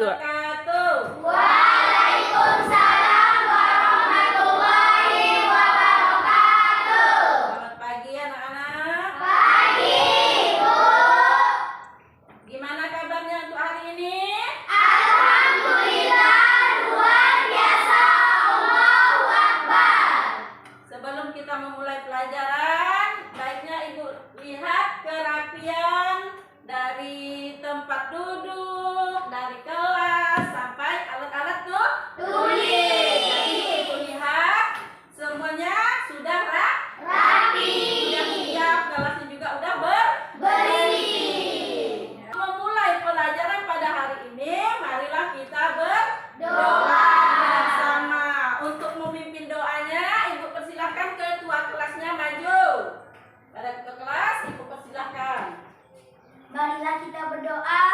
Wabarakatuh. Waalaikumsalam warahmatullahi wabarakatuh. Selamat pagi anak-anak. Pagi, Bu. Gimana kabarnya untuk hari ini? Alhamdulillah luar biasa. Allahu Akbar. Sebelum kita memulai pelajaran, baiknya Ibu lihat kerapian dari tempat duduk, dari kelas sampai alat-alat Tulis. Jadi Ibu lihat semuanya sudah Rapi. sudah siap, kelasnya juga udah Bersih. Memulai pelajaran pada hari ini, marilah kita Doa. bersama. Untuk memimpin doanya, Ibu persilahkan ketua kelasnya maju. Pada ketua kelas, Ibu persilahkan. Marilah kita berdoa.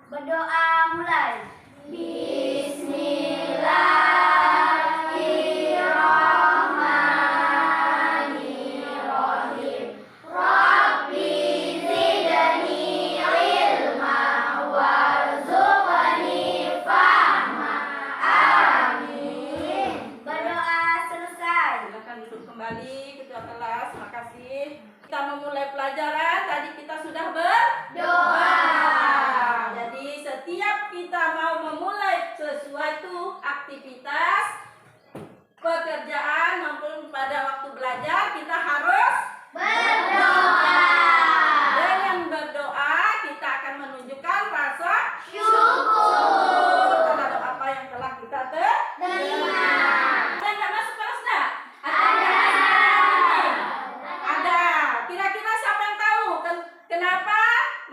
Berdoa mulai. Bismillahirrahmanirrahim. Rabbi zidni ilma warzuqni fahma. Amin. Berdoa selesai. Silakan duduk kembali ketua kelas. Makasih. Kita memulai pelajaran. Tadi kita sudah Doa. Jadi setiap kita mau memulai sesuatu aktivitas, pekerjaan maupun pada waktu belajar, kita harus Berdoa. dengan berdoa kita akan menunjukkan rasa Syukur. terhadap apa yang telah kita Terima. Ada nggak masuk kelas nggak? Ada. Ada. Kira-kira siapa yang tahu kenapa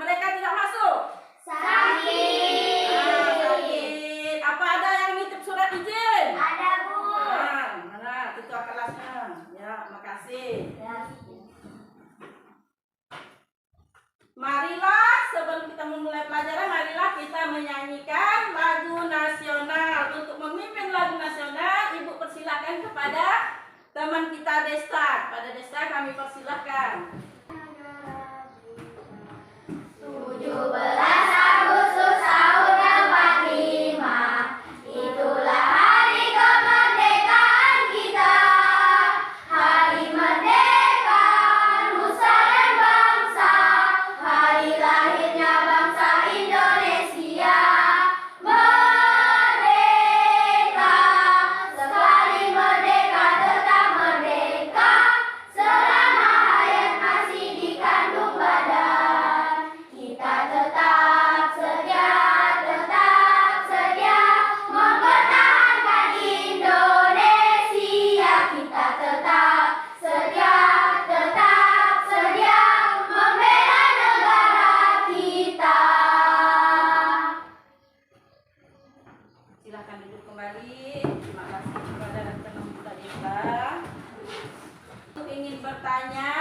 mereka tidak masuk? Sakit. Sakit. Apa ada yang nitip surat izin? Ada, Bu. Mana ketua kelasnya? Ya, makasih. Marilah sebelum kita memulai pelajaran, marilah kita menyanyikan lagu nasional. Untuk memimpin lagu nasional, Ibu persilahkan kepada teman kita Desta. Pada Desta kami persilahkan. 17 Agustus tahun 45, itulah hari kemerdekaan kita. Hari merdeka nusa dan bangsa, hari lahirnya bangsa Indonesia. Merdeka, sekali merdeka tetap merdeka, selama hayat masih dikandung badan. Kita tetap sedia mempertahankan Indonesia. Kita tetap sedia membela negara kita. Silakan duduk kembali. Terima kasih kepada teman kita Desta. Ingin bertanya,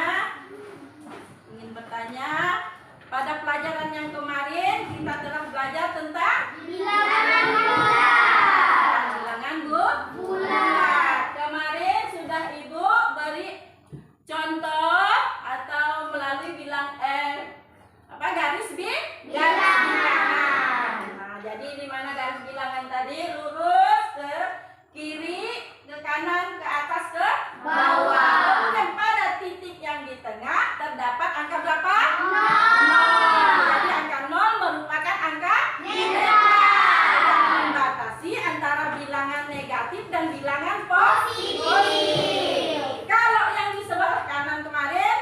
pada pelajaran yang kemarin kita telah belajar tentang Bilangan bulat. bilangan Bulat. bulat. Kemarin sudah Ibu beri contoh atau melalui garis bilangan. Nah, jadi di mana garis bilangan tadi lurus ke kiri, ke kanan, ke atas, ke Bawah. Kemudian pada titik yang di tengah terdapat angka berapa? Nol. Jadi angka 0 merupakan angka Netral. yang membatasi antara bilangan negatif dan bilangan Positif. Kalau yang di sebelah kanan kemarin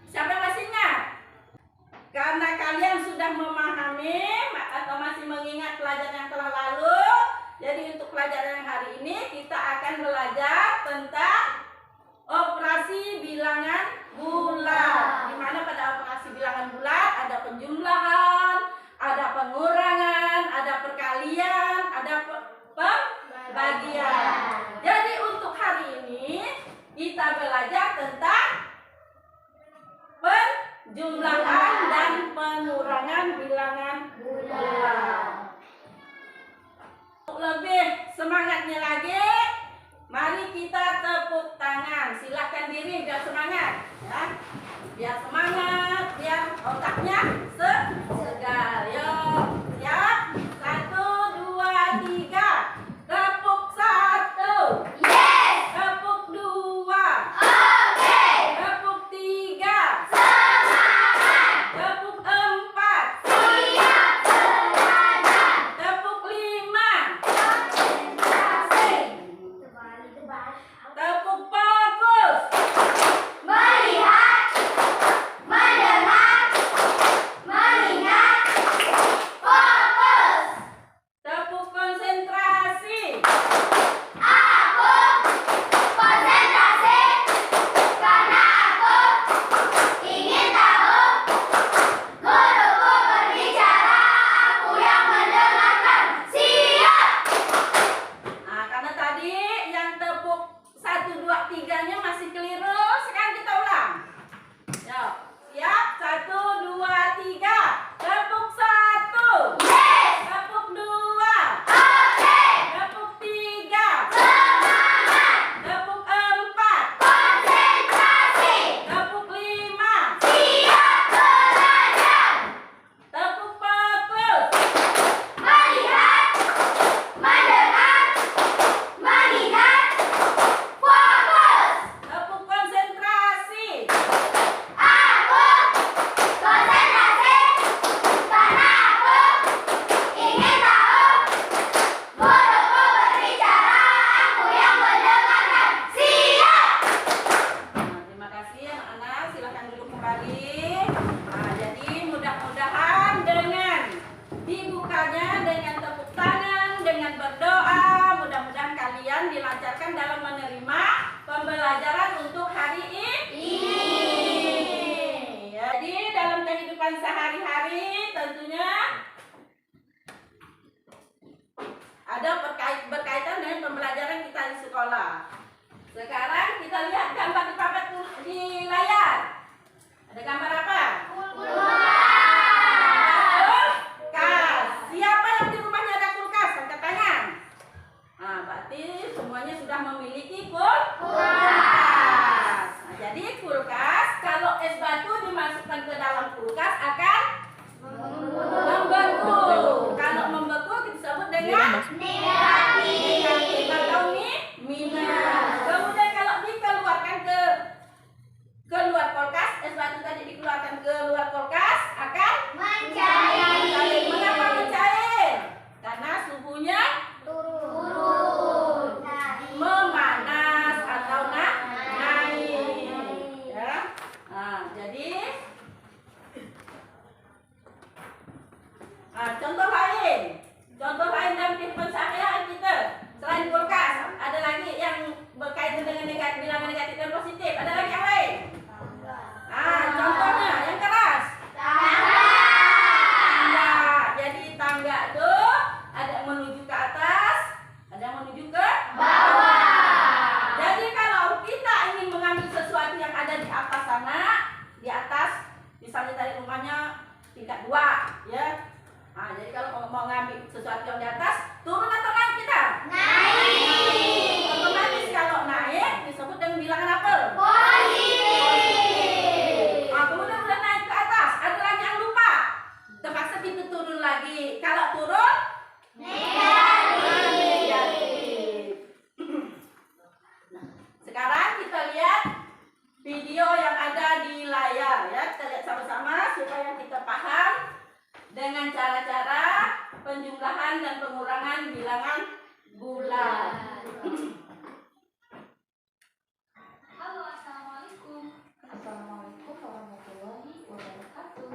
siapa yang masih ingat? Karena kalian sudah memahami atau masih mengingat pelajaran yang telah lalu, jadi untuk pelajaran yang hari ini kita akan belajar tentang operasi bilangan bulat. Di mana pada operasi bilangan bulat ada penjumlahan, ada pengurangan, ada perkalian, ada pembagian. Jadi untuk hari ini kita belajar tentang penjumlahan dan pengurangan bilangan bulat. Untuk lebih semangatnya lagi, mari kita tepuk tangan. Silahkan diri biar semangat, ya. Biar semangat, biar otaknya segar. Yuk, siap? 1, kehidupan sehari-hari tentunya ada berkaitan dengan pembelajaran kita di sekolah. Sekarang kita lihat gambar di papan di layar. Ada gambar apa? Kulkas. Siapa yang di rumahnya ada kulkas? Angkat tangan. Nah, berarti semuanya sudah memiliki kulkas. Nah, jadi kulkas kalau es batu dimasukkan ke dalam kulkas akan membeku. Kalau membeku disebut dengan negatif atau minus. Kemudian kalau dikeluarkan ke luar kulkas, es batu tadi dikeluarkan ke luar kulkas akan mencair. Mengapa mencair? Karena suhunya memanas atau naik. Ya. Nah, jadi contoh lain dalam kehidupan sehari-hari kita selain kulkas ada lagi yang berkaitan dengan bilangan negatif dan positif. Ada lagi yang lain? Contohnya yang keras. Tangga. Jadi tangga itu ada yang menuju ke atas, ada yang menuju ke bawah. Jadi kalau kita ingin mengambil sesuatu yang ada di atas sana, di atas, misalnya dari rumahnya tingkat 2, ya. Nah, jadi kalau mau ngambil sesuatu yang di atas, turun atau naik kita? Naik. Otomatis kalau naik disebut dengan bilangan apa? Positif. Kemudian udah naik ke atas, ada lagi yang lupa. Terpaksa kita turun lagi. Kalau turun negatif. Sekarang kita lihat video yang ada di layar, ya. Kita lihat sama-sama supaya kita paham dengan cara-cara penjumlahan dan pengurangan bilangan bulan. Halo, assalamualaikum. Assalamualaikum warahmatullahi wabarakatuh.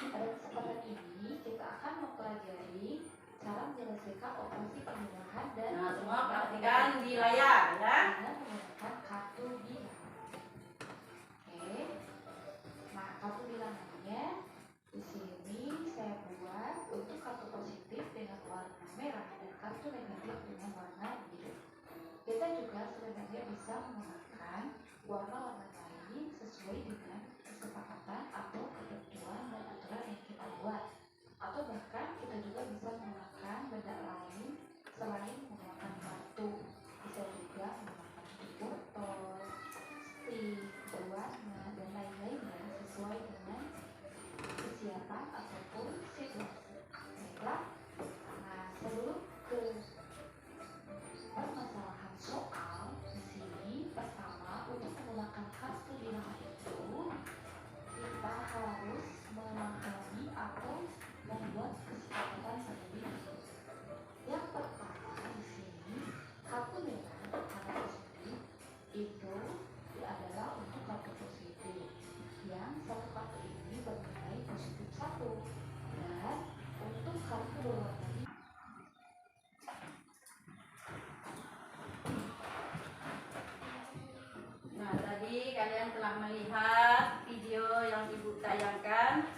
Pada kesempatan ini kita akan mempelajari cara menyelesaikan operasi penjumlahan dan Nah, semua perhatikan di layar, ya. dengan menggunakan kartu bilangan. Oke. Nah, kartu bilangannya di sini saya buat untuk kartu positif dengan warna merah dan kartu negatif dengan warna biru. Kita juga sebenarnya bisa menggunakan warna-warna lain sesuai dengan kesepakatan atau ketentuan dan aturan yang kita buat. Atau bahkan kita juga bisa menggunakan benda lain selain menggunakan kartu. Bisa juga menggunakan botol, stick, berwarna dan lain-lainnya sesuai dengan kesiapan ataupun situasi. Baiklah. Nah, sebelum ke permasalahan soal di sini, pertama untuk menggunakan kartu bilangan itu kita harus memahami atau membuat kesepakatan terlebih dahulu. Yang pertama di sini kartu bilangan kartu positif itu adalah untuk kartu positif yang satu kartu ini bernilai positif 1 dan untuk kartu berwarna biru. Nah, tadi kalian telah melihat video yang Ibu tayangkan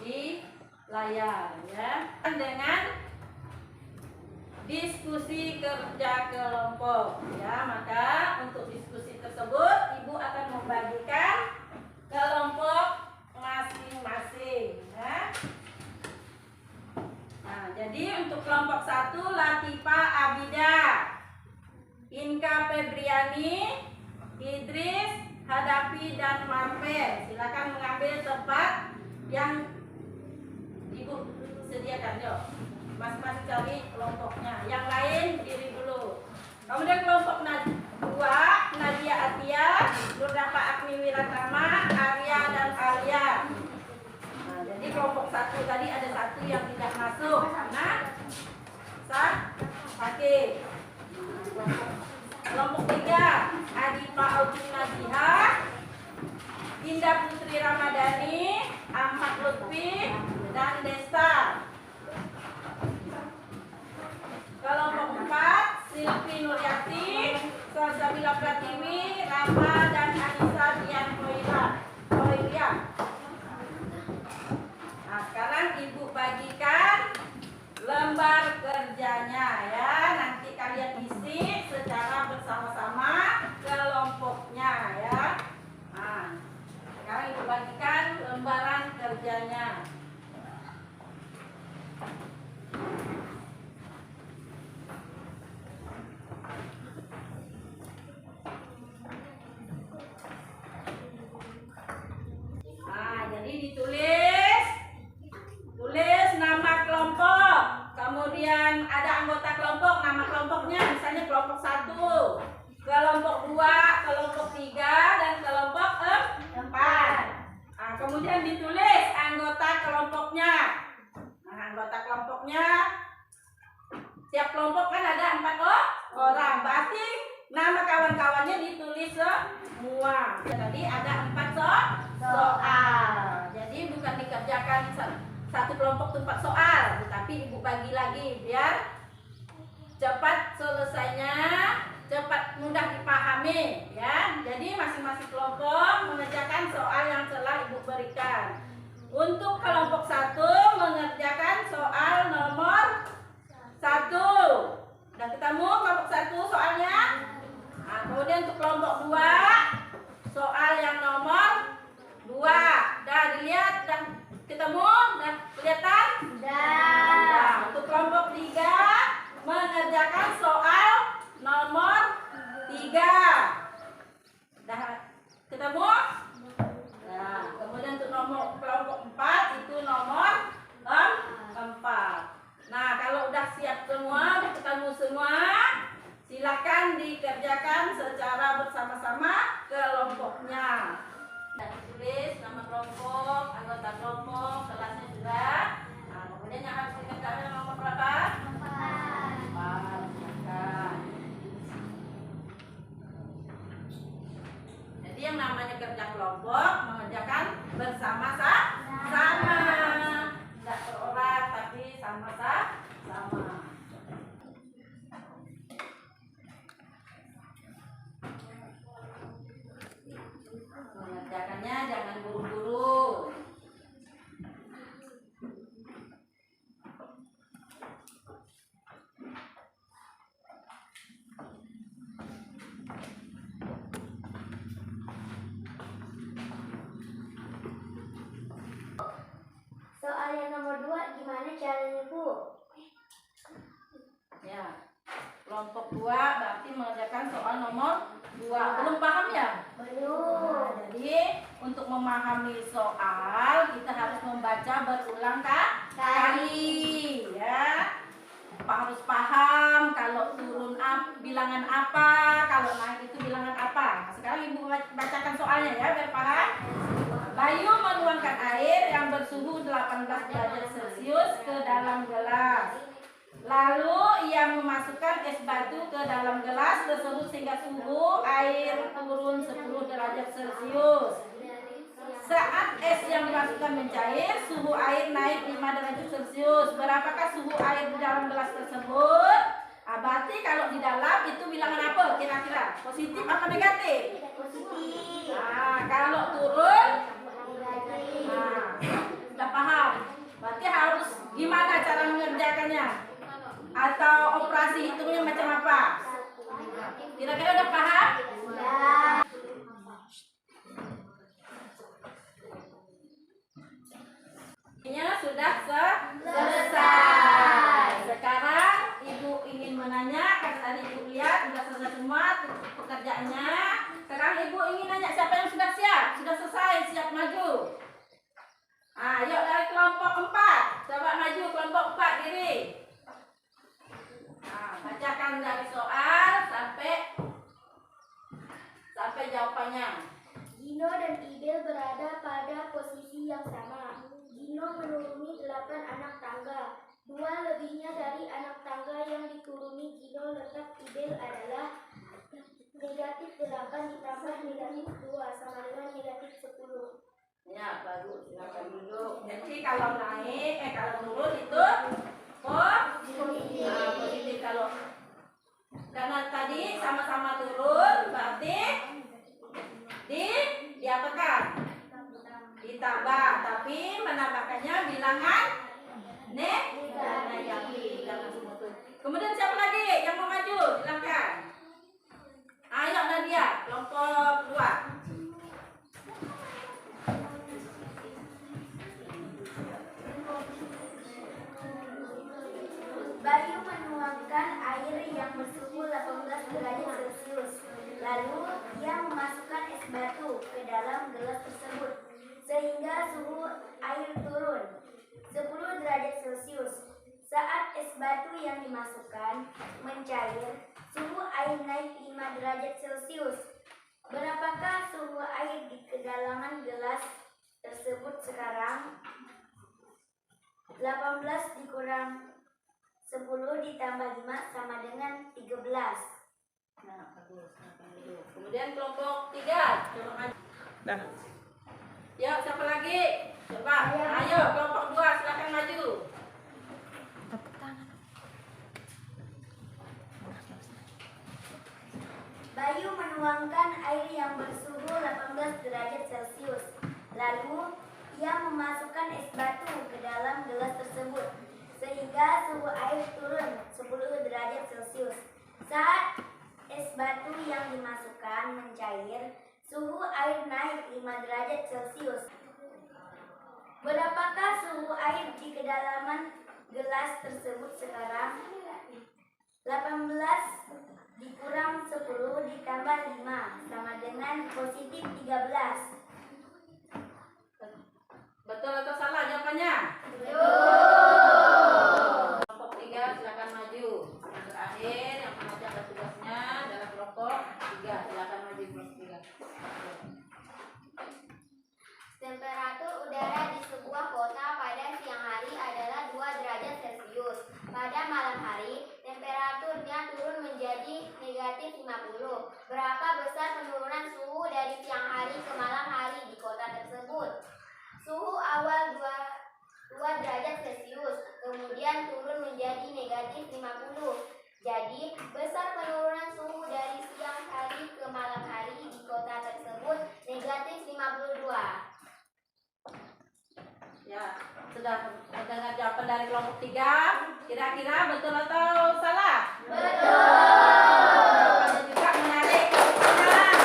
di layar, ya. Dengan diskusi kerja kelompok, ya. Maka untuk diskusi tersebut Ibu akan membagikan kelompok masing-masing, ya. Nah, jadi untuk kelompok 1 Latifa Abida, Inka Febriani, Idris, Hadapi dan Marvel. Silakan mengambil tempat yang Ibu sediakan, yuk. Masing-masing cari kelompoknya. Yang lain diri dulu. Kemudian kelompok 2 Nadia Atia, Nurdapa Agni Wiratama, Arya dan Alia. Nah, jadi kelompok 1 tadi ada 1 yang tidak masuk karena sakit. Kelompok 3 Adipa Audrey Naziha, Indah Putri Ramadhani, Ahmad Lutfi dan Desta. Kelompok 4 Silvi Nuryati, Salsabila Pratiwi, Rama dan Anissa Dian Hoiria. bagikan lembaran kerjanya. Jadi tulis nama kelompok, kemudian ada anggota kelompok, nama kelompoknya misalnya kelompok 1, kelompok 2, kelompok 3, dan kelompok 4. Kemudian ditulis anggota kelompoknya. Anggota kelompoknya, tiap kelompok kan ada 4 orang, berarti nama kawan-kawannya ditulis semua. Tadi ada 4 soal. Jadi bukan dikerjakan satu kelompok tuh 4 soal, tetapi ibu bagi lagi biar cepat selesainya, cepat mudah dipahami ya. Jadi masing-masing kelompok mengerjakan soal yang telah ibu berikan. Untuk kelompok 1 mengerjakan soal nomor 1. Udah ketemu kelompok 1 soalnya? Kemudian untuk kelompok 2 soal yang nomor 2. Dah dilihat, dah ketemu, dah kelihatan? Dah. Untuk kelompok 3 mengerjakan soal nomor 3. Dah ketemu? Nah, kemudian untuk kelompok 4 itu nomor 4. Nah, kalau udah siap semua, udah ketemu semua, silakan dikerjakan secara bersama-sama kelompoknya. Dan ditulis nama kelompok, anggota kelompok, kelasnya sudah. Nah, kemudian yang harus dikerjakan nomor berapa? 4. Silakan. Jadi yang namanya kerja kelompok mengerjakan bersama-sama. Tidak per orang, tapi sama-sama. Mengerjakannya jangan buru-buru. Soal yang nomor 2 gimana caranya, Bu? Ya, kelompok 2 berarti mengerjakan soal nomor 2. Belum paham ya? Belum. Jadi untuk memahami soal kita harus membaca berulang kali ya. Harus paham kalau turun bilangan apa, kalau naik itu bilangan apa. Sekarang ibu bacakan soalnya ya biar paham. Bayu menuangkan air yang bersuhu 18 derajat Celcius ke dalam gelas. Lalu ia memasukkan es batu ke dalam gelas tersebut sehingga suhu air turun 10 derajat Celcius. Saat es yang dimasukkan mencair, suhu air naik 5 derajat Celcius. Berapakah suhu air di dalam gelas tersebut? Berarti kalau di dalam itu bilangan apa kira-kira? Positif atau negatif? Positif. Kalau turun, Negatif. sudah paham. Berarti harus gimana cara mengerjakannya? Atau operasi hitungnya macam apa? Kira-kira udah paham? Sudah. Sudah selesai. Sekarang ibu ingin menanya, karena tadi ibu lihat sudah selesai semua pekerjaannya. Sekarang ibu ingin nanya siapa yang sudah siap, sudah selesai, siap maju. Ayo dari kelompok 4, coba maju kelompok 4 diri. Bacakan dari soal sampai jawabannya. Gino dan Ibel berada pada posisi yang sama. Gino menuruni 8 anak tangga. 2 lebihnya dari anak tangga yang dituruni Gino letak Ibel adalah negatif 8 ditambah negatif 2 sama dengan negatif 10. Ya, baru silakan duduk. Jadi kalau naik, kalau turun itu positif. Kalau karena tadi sama-sama turun, berarti diapakan? Ditambah, tapi menambahkannya bilangan negatif. Kemudian siapa lagi yang mau maju? Silakan. Ayo Nadia, kelompok 2. es batu yang dimasukkan mencair, suhu air naik 5 derajat Celcius. Berapakah suhu air di kedalaman gelas tersebut sekarang? 18 dikurang 10 ditambah 5 sama dengan 13. Nah, bagus. Kemudian kelompok 3. Coba maju. Nah. Yuk, siapa lagi? Coba. Ayo, kelompok 2 silakan maju. Bayu menuangkan air yang bersuhu 18 derajat Celcius. Lalu, ia memasukkan es batu ke dalam gelas tersebut, sehingga suhu air turun 10 derajat Celcius. Saat es batu yang dimasukkan mencair, suhu air naik 5 derajat Celcius. Berapakah suhu air di kedalaman gelas tersebut sekarang? 18 dikurang 10 ditambah 5 sama dengan positif 13. Betul atau salah jawabannya? Betul. Kelompok 3 silakan maju. Yang terakhir yang mengerjakan tugasnya adalah kelompok 3. Silakan maju kelompok 3. Temperatur udara di sebuah kota pada siang hari adalah 2 derajat Celcius. Pada malam hari, temperaturnya turun menjadi negatif 50. Berapa besar penurunan suhu dari siang hari ke malam hari di kota tersebut? Suhu awal 2 derajat Celcius, kemudian turun menjadi negatif 50. Jadi, besar penurunan suhu dari siang hari ke malam hari di kota tersebut negatif 52. Ya, sudah mendengar jawaban dari kelompok 3. Kira-kira betul atau salah? Betul. Jawabannya juga menarik. Tangan.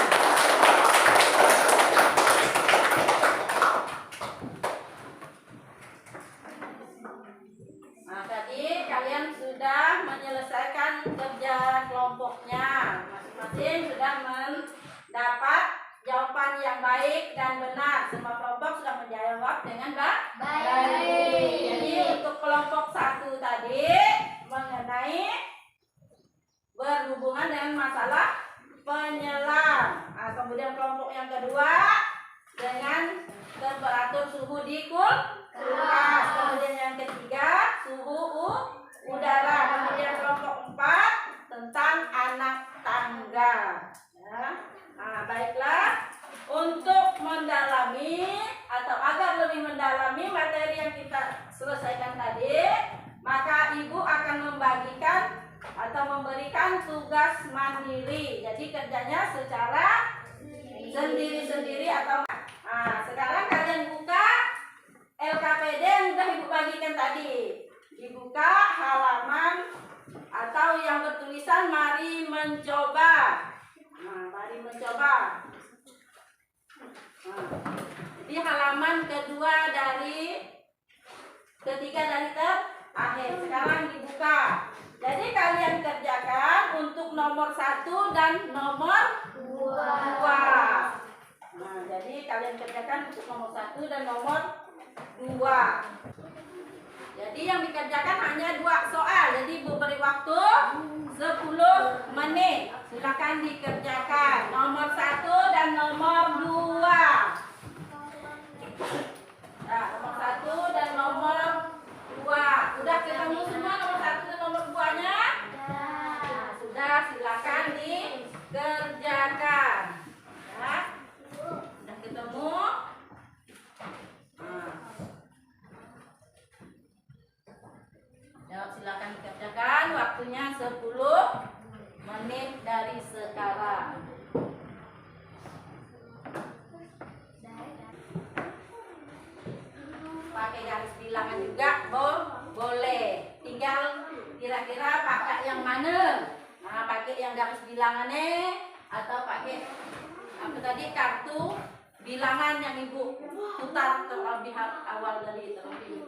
Nah, tadi kalian sudah menyelesaikan kerja kelompoknya. Masing-masing sudah mendapat jawaban yang baik dan benar. Semua kelompok sudah menjawab dengan baik. Jadi untuk kelompok 1 tadi mengenai berhubungan dengan masalah penyelam. Nah, kemudian kelompok yang kedua dengan temperatur suhu di kulkas. Kemudian yang ketiga suhu udara. Kemudian kelompok 4 tentang anak tangga. Ya. Nah, baiklah, untuk mendalami atau agar lebih mendalami materi yang kita selesaikan tadi, maka ibu akan membagikan atau memberikan tugas mandiri. Jadi kerjanya secara sendiri-sendiri atau sekarang kalian buka LKPD yang sudah ibu bagikan tadi. Dibuka halaman atau yang bertulisan mari mencoba. Nah, mari mencoba. Jadi halaman kedua dari ketiga dari terakhir. Sekarang dibuka. Jadi kalian kerjakan untuk nomor 1 dan nomor 2. Nah, jadi kalian kerjakan untuk nomor 1 dan nomor 2. Jadi yang dikerjakan hanya 2 soal. Jadi ibu beri waktu 10 menit. Silakan dikerjakan nomor 1 dan nomor 2. Nah, nomor 1 dan nomor 2. Sudah ketemu semua nomor 1 dan nomor 2-nya? Nah, sudah, silakan dikerjakan. Ya. Sudah ketemu? Jawab silakan dikerjakan. Waktunya 10 menit dari sekarang. Pakai garis bilangan juga boleh. Tinggal kira-kira pakai yang mana? Nah, pakai yang garis bilangannya atau pakai apa tadi, kartu bilangan yang ibu putar terlebih awal dari terlebih.